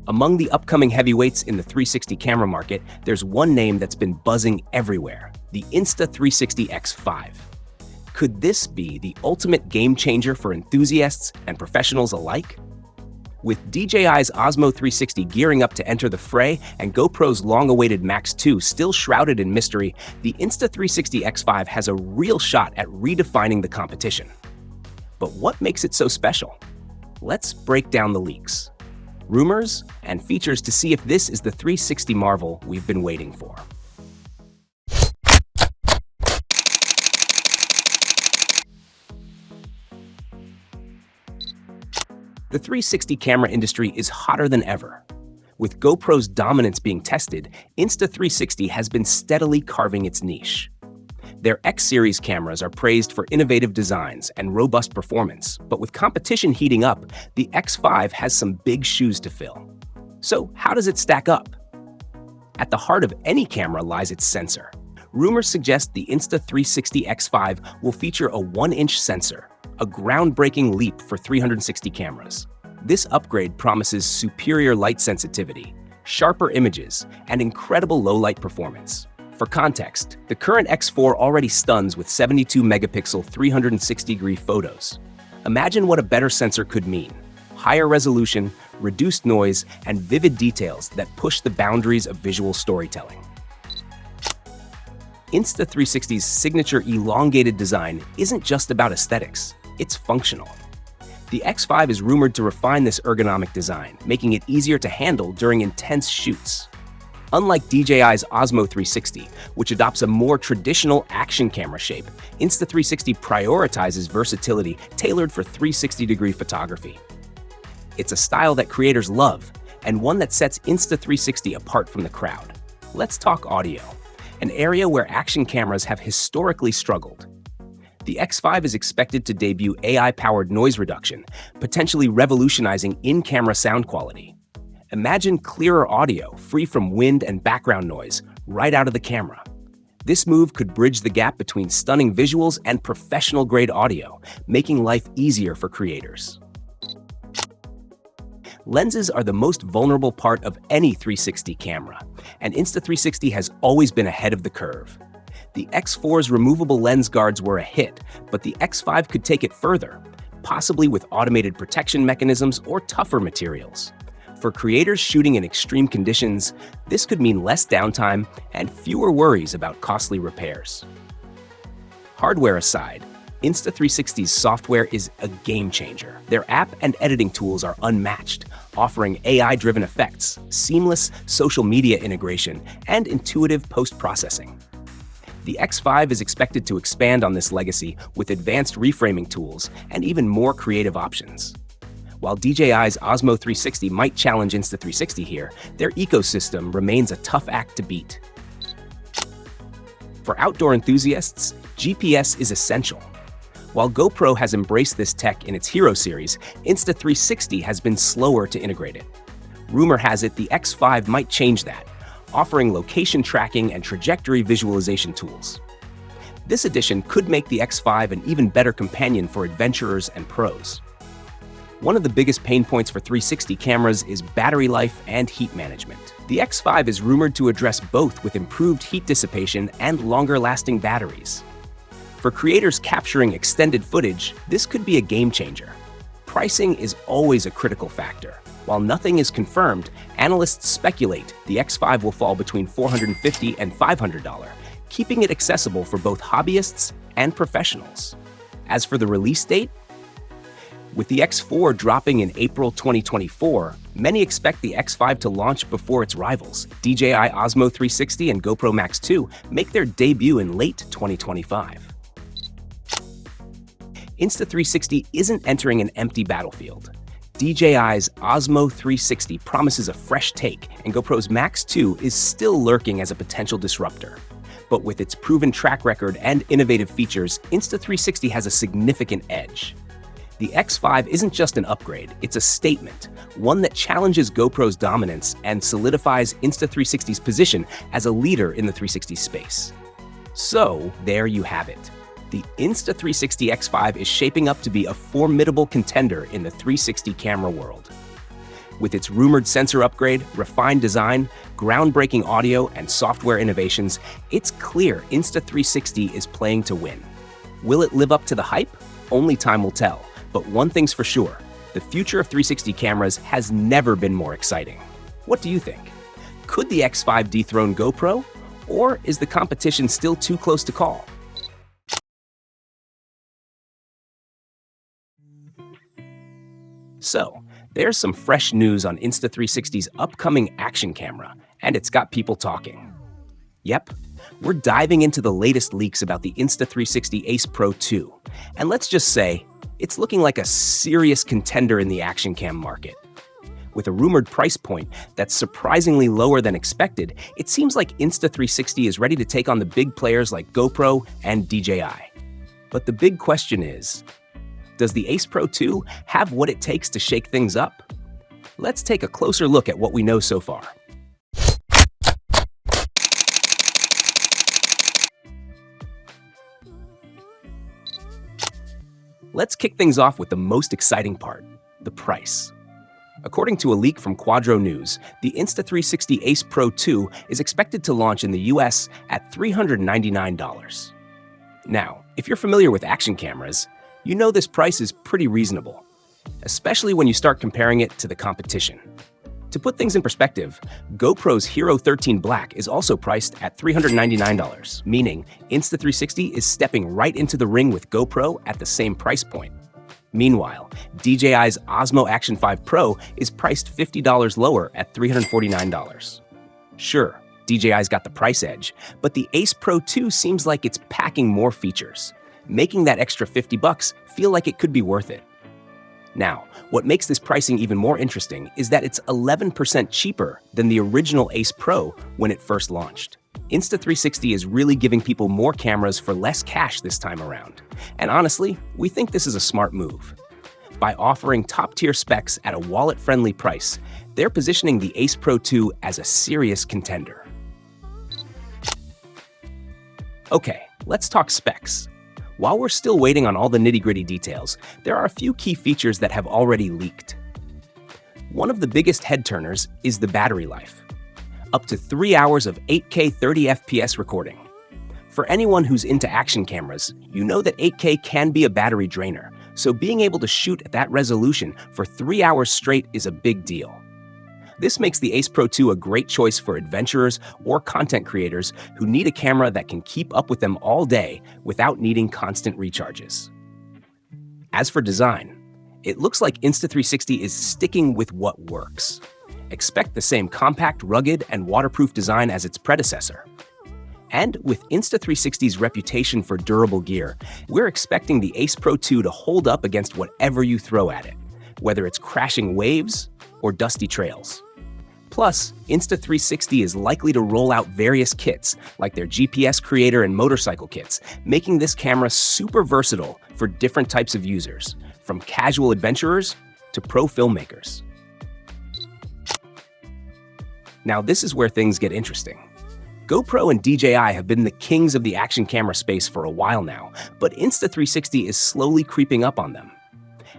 Among the upcoming heavyweights in the 360 camera market, there's one name that's been buzzing everywhere: the Insta360 X5. Could this be the ultimate game changer for enthusiasts and professionals alike? With DJI's Osmo 360 gearing up to enter the fray and GoPro's long-awaited Max 2 still shrouded in mystery, the Insta360 X5 has a real shot at redefining the competition. But what makes it so special? Let's break down the leaks, rumors, and features to see if this is the 360 marvel we've been waiting for. The 360 camera industry is hotter than ever. With GoPro's dominance being tested, Insta360 has been steadily carving its niche. Their X-series cameras are praised for innovative designs and robust performance, but with competition heating up, the X5 has some big shoes to fill. So how does it stack up? At the heart of any camera lies its sensor. Rumors suggest the Insta360 X5 will feature a 1-inch sensor, a groundbreaking leap for 360 cameras. This upgrade promises superior light sensitivity, sharper images, and incredible low-light performance. For context, the current X4 already stuns with 72-megapixel 360-degree photos. Imagine what a better sensor could mean: higher resolution, reduced noise, and vivid details that push the boundaries of visual storytelling. Insta360's signature elongated design isn't just about aesthetics. It's functional. The X5 is rumored to refine this ergonomic design, making it easier to handle during intense shoots. Unlike DJI's Osmo 360, which adopts a more traditional action camera shape, Insta360 prioritizes versatility tailored for 360-degree photography. It's a style that creators love, and one that sets Insta360 apart from the crowd. Let's talk audio, an area where action cameras have historically struggled. The X5 is expected to debut AI-powered noise reduction, potentially revolutionizing in-camera sound quality. Imagine clearer audio, free from wind and background noise, right out of the camera. This move could bridge the gap between stunning visuals and professional-grade audio, making life easier for creators. Lenses are the most vulnerable part of any 360 camera, and Insta360 has always been ahead of the curve. The X4's removable lens guards were a hit, but the X5 could take it further, possibly with automated protection mechanisms or tougher materials. For creators shooting in extreme conditions, this could mean less downtime and fewer worries about costly repairs. Hardware aside, Insta360's software is a game changer. Their app and editing tools are unmatched, offering AI-driven effects, seamless social media integration, and intuitive post-processing. The X5 is expected to expand on this legacy with advanced reframing tools and even more creative options. While DJI's Osmo 360 might challenge Insta360 here, their ecosystem remains a tough act to beat. For outdoor enthusiasts, GPS is essential. While GoPro has embraced this tech in its Hero series, Insta360 has been slower to integrate it. Rumor has it the X5 might change that, offering location tracking and trajectory visualization tools. This addition could make the X5 an even better companion for adventurers and pros. One of the biggest pain points for 360 cameras is battery life and heat management. The X5 is rumored to address both with improved heat dissipation and longer-lasting batteries. For creators capturing extended footage, this could be a game changer. Pricing is always a critical factor. While nothing is confirmed, analysts speculate the X5 will fall between $450 and $500, keeping it accessible for both hobbyists and professionals. As for the release date, with the X4 dropping in April 2024, many expect the X5 to launch before its rivals. DJI Osmo 360 and GoPro MAX 2 make their debut in late 2025. Insta360 isn't entering an empty battlefield. DJI's Osmo 360 promises a fresh take, and GoPro's Max 2 is still lurking as a potential disruptor. But with its proven track record and innovative features, Insta360 has a significant edge. The X5 isn't just an upgrade, it's a statement, one that challenges GoPro's dominance and solidifies Insta360's position as a leader in the 360 space. So, there you have it. The Insta360 X5 is shaping up to be a formidable contender in the 360 camera world. With its rumored sensor upgrade, refined design, groundbreaking audio, and software innovations, it's clear Insta360 is playing to win. Will it live up to the hype? Only time will tell. But one thing's for sure, the future of 360 cameras has never been more exciting. What do you think? Could the X5 dethrone GoPro? Or is the competition still too close to call? So, there's some fresh news on Insta360's upcoming action camera, and it's got people talking. Yep, we're diving into the latest leaks about the Insta360 Ace Pro 2, and let's just say, it's looking like a serious contender in the action cam market. With a rumored price point that's surprisingly lower than expected, it seems like Insta360 is ready to take on the big players like GoPro and DJI. But the big question is, does the Ace Pro 2 have what it takes to shake things up? Let's take a closer look at what we know so far. Let's kick things off with the most exciting part, the price. According to a leak from Quadro News, the Insta360 Ace Pro 2 is expected to launch in the US at $399. Now, if you're familiar with action cameras, you know this price is pretty reasonable, especially when you start comparing it to the competition. To put things in perspective, GoPro's Hero 13 Black is also priced at $399, meaning Insta360 is stepping right into the ring with GoPro at the same price point. Meanwhile, DJI's Osmo Action 5 Pro is priced $50 lower at $349. Sure, DJI's got the price edge, but the Ace Pro 2 seems like it's packing more features, making that extra $50 feel like it could be worth it. Now, what makes this pricing even more interesting is that it's 11% cheaper than the original Ace Pro when it first launched. Insta360 is really giving people more cameras for less cash this time around. And honestly, we think this is a smart move. By offering top-tier specs at a wallet-friendly price, they're positioning the Ace Pro 2 as a serious contender. Okay, let's talk specs. While we're still waiting on all the nitty-gritty details, there are a few key features that have already leaked. One of the biggest head-turners is the battery life. Up to 3 hours of 8K 30 FPS recording. For anyone who's into action cameras, you know that 8K can be a battery drainer, so being able to shoot at that resolution for 3 hours straight is a big deal. This makes the Ace Pro 2 a great choice for adventurers or content creators who need a camera that can keep up with them all day without needing constant recharges. As for design, it looks like Insta360 is sticking with what works. Expect the same compact, rugged, and waterproof design as its predecessor. And with Insta360's reputation for durable gear, we're expecting the Ace Pro 2 to hold up against whatever you throw at it, whether it's crashing waves or dusty trails. Plus, Insta360 is likely to roll out various kits, like their GPS creator and motorcycle kits, making this camera super versatile for different types of users, from casual adventurers to pro filmmakers. Now, this is where things get interesting. GoPro and DJI have been the kings of the action camera space for a while now, but Insta360 is slowly creeping up on them.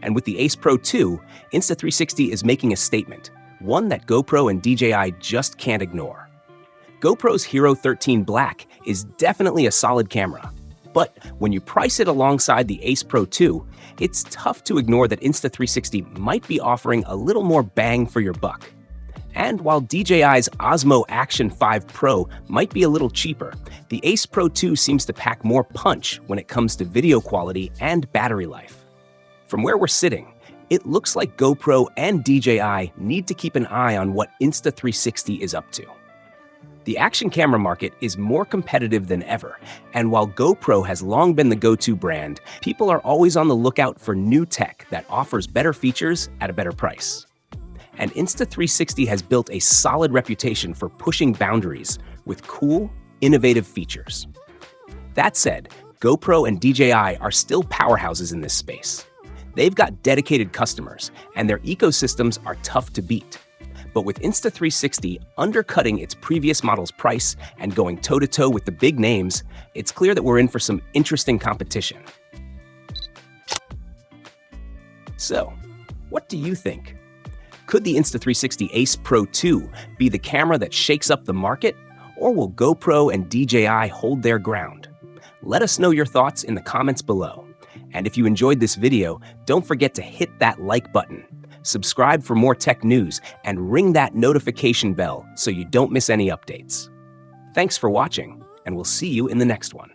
And with the Ace Pro 2, Insta360 is making a statement, one that GoPro and DJI just can't ignore. GoPro's Hero 13 Black is definitely a solid camera, but when you price it alongside the Ace Pro 2, it's tough to ignore that Insta360 might be offering a little more bang for your buck. And while DJI's Osmo Action 5 Pro might be a little cheaper, the Ace Pro 2 seems to pack more punch when it comes to video quality and battery life. From where we're sitting, it looks like GoPro and DJI need to keep an eye on what Insta360 is up to. The action camera market is more competitive than ever, and while GoPro has long been the go-to brand, people are always on the lookout for new tech that offers better features at a better price. And Insta360 has built a solid reputation for pushing boundaries with cool, innovative features. That said, GoPro and DJI are still powerhouses in this space. They've got dedicated customers, and their ecosystems are tough to beat. But with Insta360 undercutting its previous model's price and going toe-to-toe with the big names, it's clear that we're in for some interesting competition. So, what do you think? Could the Insta360 Ace Pro 2 be the camera that shakes up the market? Or will GoPro and DJI hold their ground? Let us know your thoughts in the comments below. And if you enjoyed this video, don't forget to hit that like button, subscribe for more tech news, and ring that notification bell so you don't miss any updates. Thanks for watching, and we'll see you in the next one.